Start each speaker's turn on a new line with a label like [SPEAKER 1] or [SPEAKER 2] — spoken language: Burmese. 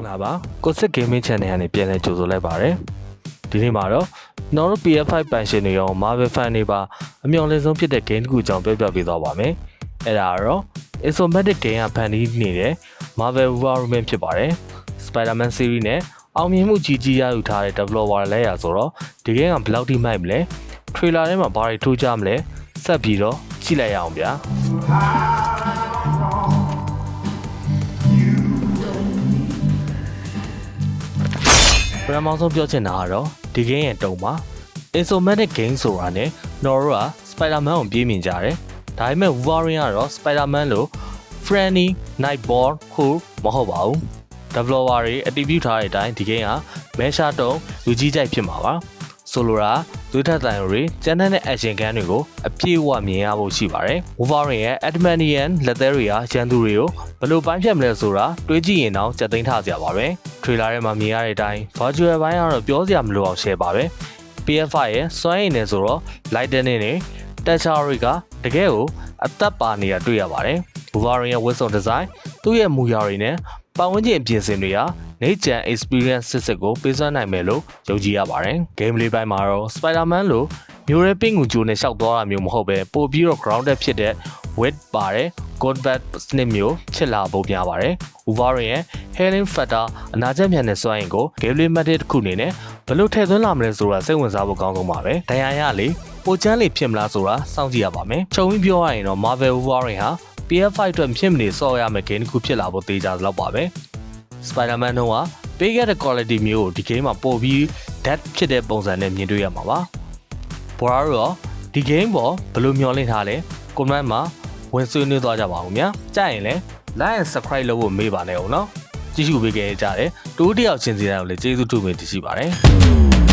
[SPEAKER 1] လာပါကိုစစ် gaming channel ကနေပြန်လဲကြိုဆိုလိုက်ပါတယ်ဒီနေ့မှာတော့ကျွန်တော်တို့ PS5 ပန်ရှင်တွေရော Marvel fan တွေပါအမျှော်လင့်ဆုံးဖြစ်တဲ့ game တစ်ခုအကြောင်းပြောပြပေးသွားပါမယ်အဲ့ဒါကတော့ Isomatic game ကဖန်တီးနေတဲ့ Marvel Wolverine ဖြစ်ပါတယ် Spider-Man series နဲ့အောင်မြင်မှုကြီးကြီးရယူထားတဲ့ developer လည်းရဆိုတော့ဒီ game ကဘယ်လောက်ထိမိုက်မလဲ trailer ထဲမှာဘာတွေထိုးကြမလဲဆက်ပြီးတော့ကြည့်လိုက်ရအောင်ဗျာပထမဆုံးပြောချင်တာကတော့ဒီ game ရဲ့တုံးပါ Isomatic game ဆိုတာနဲ့ Nora Spider-Man ကိုပြေးမြင်ကြတယ်ဒါပေမဲ့ Wolverine ကတော့ Spider-Man လို့ friendly nightball ခုမဟုတ်ပါဘူး developer တွေအတည်ပြုထားတဲ့အတိုင်းဒီ game ကမဲရှာတုံးလူကြီးကြိုက်ဖြစ်မှာပါဆိုလိုတာသွေးထက်တန်တွေကျန်တဲ့ action gun တွေကိုအပြည့်အဝမြင်ရဖို့ရှိပါတယ် Wolverine ရဲ့ Adamantium လက်သေးတွေကရန်သူတွေကိုဘယ်လိုပိုင်းဖြတ်မလဲဆိုတာတွေးကြည့်ရင်တော့ကြက်သိမ်းထားစရာပါပဲ trailer ထဲမှာမြင်ရတဲ့အတိုင်း virtual ဘိုင်းကတော့ပြောစရာမလိုအောင် share ပါပဲ PS5 ရဲ့စွမ်းရည်နဲ့ဆိုတော့ lighting နဲ့ texture တွေကတကယ်ကိုအသက်ပါနေတာတွေ့ရပါတယ် Wolverine ရဲ့ whistle design သူ့ရဲ့မူရာတွေနဲ့ပတ်ဝန်းကျင်ပြင်ဆင်တွေဟာ nature experience စစ်ကိုပေးစွမ်းနိုင်မယ်လို့ယုံကြည်ရပါတယ် game လေးပိုင်းမှာတော့ Spider-Man လို့မျိုးရဲပင့်ကူဂျိုနဲ့ရှောက်သွားတာမျိုးမဟုတ်ပဲပို့ပြီးတော့ grounded ဖြစ်တဲ့ wit ပါတယ် combat snip မျိုးဖြစ်လာဖို့များပါတယ် Wolverine ရဲ့ healing factor အနာကျက်မြန်တဲ့စွမ်းရည်ကို game လေး method တစ်ခုအနေနဲ့ဘယ်လိုထည့်သွင်းလာမလဲဆိုတာစိတ်ဝင်စားဖို့ကောင်းဆုံးပါပဲဒဏ်ရာရလေပိုချမ်းလေးဖြစ်မလားဆိုတာစောင့်ကြည့်ရပါမယ်ခြုံပြီးပြောရရင်တော့ Marvel Wolverine ဟာ PS5 အတွက်ဖြစ်မနေစော်ရမယ့် game တစ်ခုဖြစ်လာဖို့သေချာသလောက်ပါပဲ Spider-Man တို့ကပေးခဲ့တဲ့ quality မျိုးကိုဒီ game မှာပို့ပြီး depth ဖြစ်တဲ့ပုံစံနဲ့မြင်တွေ့ရမှာပါဘောရာတို့ရောဒီ game ပေါ်ဘယ်လိုမျှော်လင့်ထားလဲ comment မှာဝင်ဆွေးနွေးသွားကြပါဦးများကြားရင်လည်း like and subscribe လုပ်ဖို့မေ့ပါနဲ့ဦးနော်ကြည့်ရှုပေးခဲ့ကြတဲ့တူတယောက်ချင်းစီတိုင်းကိုလည်းကျေးဇူးတူပင်တင်ရှိပါတယ်